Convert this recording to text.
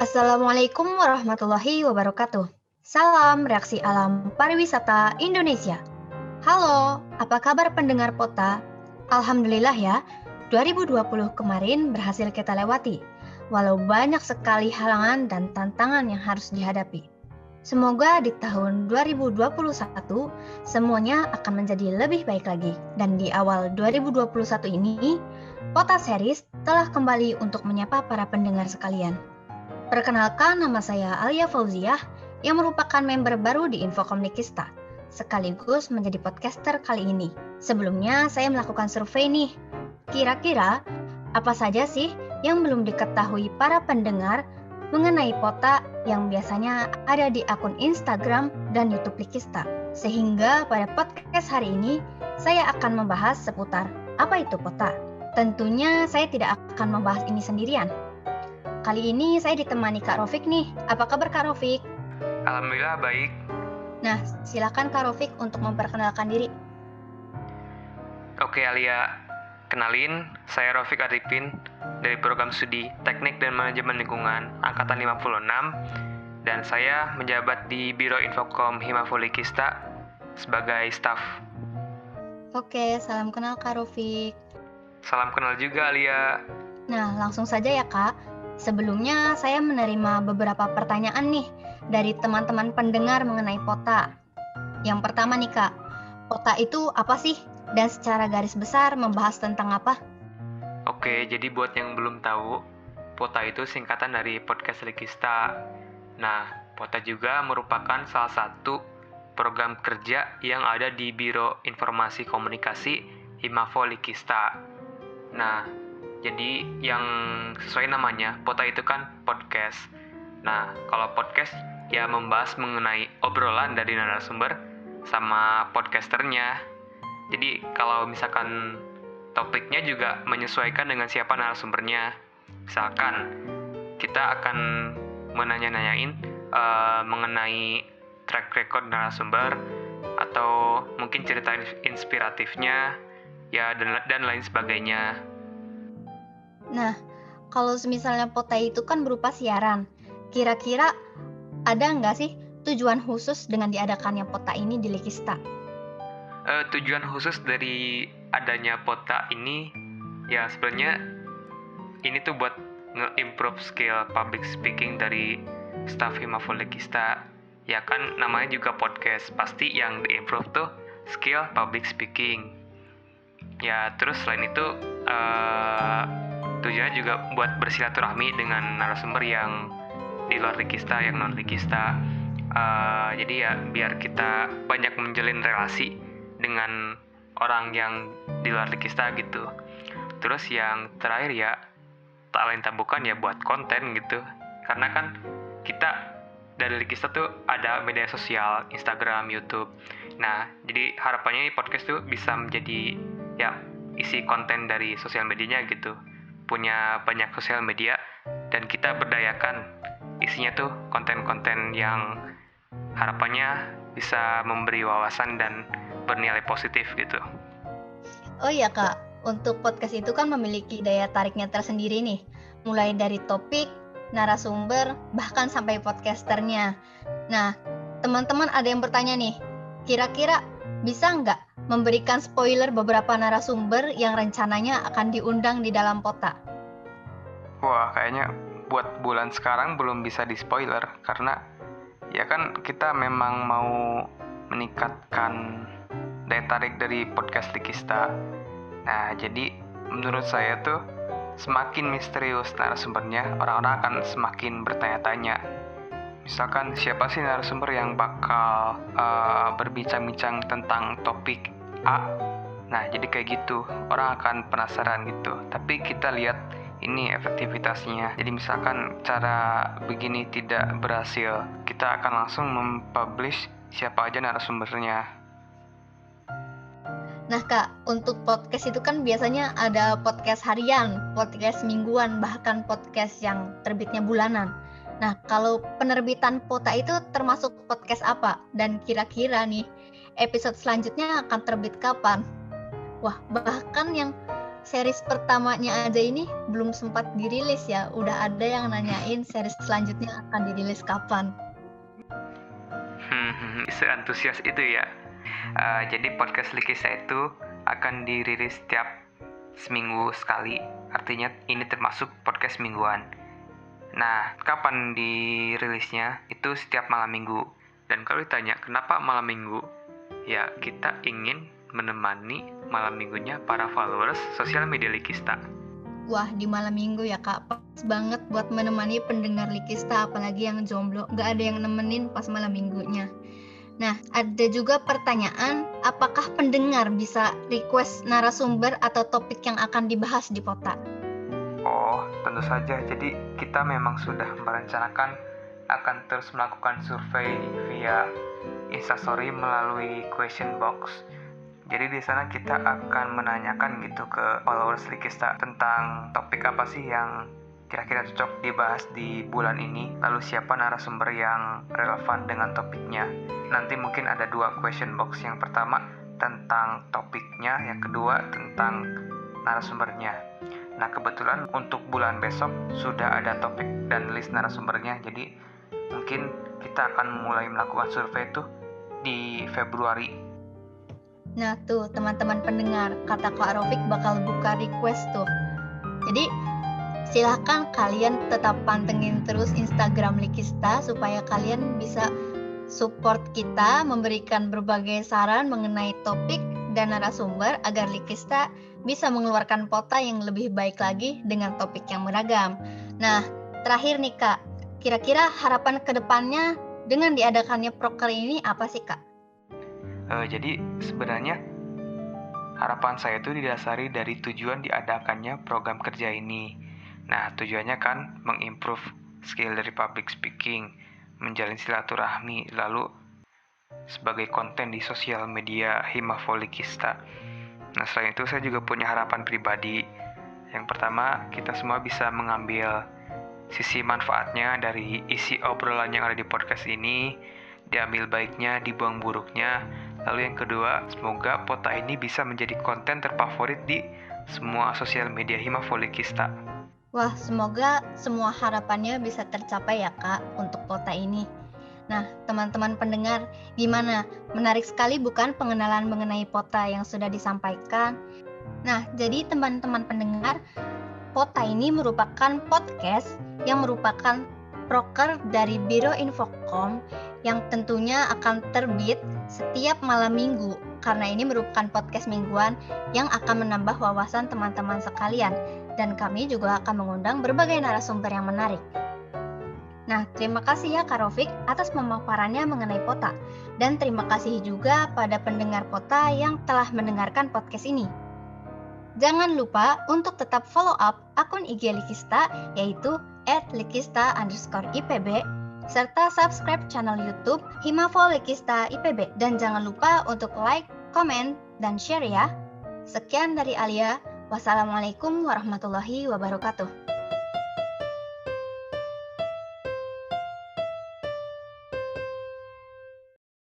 Assalamualaikum warahmatullahi wabarakatuh. Salam reaksi alam pariwisata Indonesia. Halo, apa kabar pendengar Pota? Alhamdulillah ya, 2020 kemarin berhasil kita lewati, walau banyak sekali halangan dan tantangan yang harus dihadapi. Semoga di tahun 2021 semuanya akan menjadi lebih baik lagi. Dan di awal 2021 ini, Pota Series telah kembali untuk menyapa para pendengar sekalian. Perkenalkan, nama saya Alia Fauziah yang merupakan member baru di Infocom Nikista, sekaligus menjadi podcaster kali ini. Sebelumnya saya melakukan survei nih. Kira-kira apa saja sih yang belum diketahui para pendengar mengenai Pota yang biasanya ada di akun Instagram dan YouTube Nikista? Sehingga pada podcast hari ini saya akan membahas seputar apa itu Pota. Tentunya saya tidak akan membahas ini sendirian. Kali ini saya ditemani Kak Rofik nih. Apa kabar Kak Rofik? Alhamdulillah baik. Nah, silakan Kak Rofik untuk memperkenalkan diri. Oke Alia, kenalin saya Rofik Arifin dari program studi Teknik dan Manajemen Lingkungan Angkatan 56 dan saya menjabat di Biro Infocom Himafolikista sebagai staf. Oke, salam kenal Kak Rofik. Salam kenal juga Alia. Nah, langsung saja ya Kak. Sebelumnya saya menerima beberapa pertanyaan nih dari teman-teman pendengar mengenai Pota. Yang pertama nih Kak, Pota itu apa sih? Dan secara garis besar membahas tentang apa? Oke, jadi buat yang belum tahu, Pota itu singkatan dari Podcast Likista. Nah, Pota juga merupakan salah satu program kerja yang ada di Biro Informasi Komunikasi Himafo Likista. Nah, jadi yang sesuai namanya, Pota itu kan podcast. Nah, kalau podcast ya membahas mengenai obrolan dari narasumber sama podcasternya. Jadi kalau misalkan topiknya juga menyesuaikan dengan siapa narasumbernya. Misalkan kita akan menanya-nanyain mengenai track record narasumber atau mungkin cerita inspiratifnya ya dan lain sebagainya. Nah, kalau misalnya Pota itu kan berupa siaran, kira-kira ada nggak sih tujuan khusus dengan diadakannya Pota ini di Likista? Tujuan khusus dari adanya Pota ini ya sebenarnya ini tuh buat nge-improve skill public speaking dari staff Himafo Likista. Ya kan namanya juga podcast, pasti yang di-improve tuh skill public speaking. Ya terus selain itu tujuannya juga buat bersilaturahmi dengan narasumber yang di luar Likista, yang non-Likista. Jadi ya biar kita banyak menjalin relasi dengan orang yang di luar Likista gitu. Terus yang terakhir ya, tak lain tak bukan ya buat konten gitu. Karena kan kita dari Likista tuh ada media sosial, Instagram, YouTube. Nah, jadi harapannya podcast tuh bisa menjadi ya isi konten dari sosial medianya gitu. Punya banyak sosial media dan kita berdayakan isinya tuh konten-konten yang harapannya bisa memberi wawasan dan bernilai positif gitu. Oh iya Kak, untuk podcast itu kan memiliki daya tariknya tersendiri nih, mulai dari topik, narasumber, bahkan sampai podcasternya. Nah, teman-teman ada yang bertanya nih, kira-kira bisa nggak memberikan spoiler beberapa narasumber yang rencananya akan diundang di dalam Pota? Wah, kayaknya buat bulan sekarang belum bisa di-spoiler karena ya kan kita memang mau meningkatkan daya tarik dari podcast Likista. Nah, jadi menurut saya tuh semakin misterius narasumbernya, orang-orang akan semakin bertanya-tanya. Misalkan siapa sih narasumber yang bakal berbincang-bincang tentang topik A? Nah, jadi kayak gitu, orang akan penasaran gitu. Tapi kita lihat ini efektivitasnya. Jadi misalkan cara begini tidak berhasil, kita akan langsung mempublish siapa aja narasumbernya. Nah Kak, untuk podcast itu kan biasanya ada podcast harian, podcast mingguan, bahkan podcast yang terbitnya bulanan. Nah, kalau penerbitan Pota itu termasuk podcast apa? Dan kira-kira nih, episode selanjutnya akan terbit kapan? Wah, bahkan yang series pertamanya aja ini belum sempat dirilis ya. Udah ada yang nanyain series selanjutnya akan dirilis kapan. Seantusias itu ya. Jadi podcast Likista itu akan dirilis setiap seminggu sekali. Artinya ini termasuk podcast mingguan. Nah, kapan dirilisnya? Itu setiap malam minggu. Dan kalau ditanya kenapa malam minggu? Ya, kita ingin menemani malam minggunya para followers sosial media Likista. Wah, di malam minggu ya Kak, pas banget buat menemani pendengar Likista, apalagi yang jomblo, gak ada yang nemenin pas malam minggunya. Nah, ada juga pertanyaan, apakah pendengar bisa request narasumber atau topik yang akan dibahas di Pota? Oh, tentu saja. Jadi kita memang sudah merencanakan akan terus melakukan survei via Instastory melalui question box. Jadi di sana kita akan menanyakan gitu ke followers Likista tentang topik apa sih yang kira-kira cocok dibahas di bulan ini, lalu siapa narasumber yang relevan dengan topiknya. Nanti mungkin ada 2 question box, yang pertama tentang topiknya, yang kedua tentang narasumbernya. Nah, kebetulan untuk bulan besok sudah ada topik dan list narasumbernya, jadi mungkin kita akan mulai melakukan survei itu di Februari. Nah tuh teman-teman pendengar, kata Kak Rofik bakal buka request tuh. Jadi silahkan kalian tetap pantengin terus Instagram Likista supaya kalian bisa support kita, memberikan berbagai saran mengenai topik dan narasumber agar Likista bisa mengeluarkan Pota yang lebih baik lagi dengan topik yang beragam. Nah, terakhir nih Kak, kira-kira harapan kedepannya dengan diadakannya proker ini apa sih Kak? Jadi sebenarnya harapan saya itu didasari dari tujuan diadakannya program kerja ini. Nah, tujuannya kan mengimprove skill dari public speaking, menjalin silaturahmi, lalu sebagai konten di sosial media Himafo Likista. Nah, selain itu saya juga punya harapan pribadi. Yang pertama, kita semua bisa mengambil sisi manfaatnya dari isi obrolan yang ada di podcast ini, diambil baiknya, dibuang buruknya. Lalu yang kedua, semoga Pota ini bisa menjadi konten terfavorit di semua sosial media Himafo Likista. Wah, semoga semua harapannya bisa tercapai ya Kak untuk Pota ini. Nah, teman-teman pendengar, gimana? Menarik sekali bukan pengenalan mengenai Pota yang sudah disampaikan? Nah, jadi teman-teman pendengar, Pota ini merupakan podcast yang merupakan proker dari Biro Infocom yang tentunya akan terbit setiap malam minggu, karena ini merupakan podcast mingguan yang akan menambah wawasan teman-teman sekalian, dan kami juga akan mengundang berbagai narasumber yang menarik. Nah, terima kasih ya Kak Rofik atas pemaparannya mengenai Pota, dan terima kasih juga pada pendengar Pota yang telah mendengarkan podcast ini. Jangan lupa untuk tetap follow up akun IG Likista, yaitu @likista_IPB, serta subscribe channel YouTube Himafo Likista IPB. Dan jangan lupa untuk like, komen, dan share ya. Sekian dari Alia. Wassalamualaikum warahmatullahi wabarakatuh.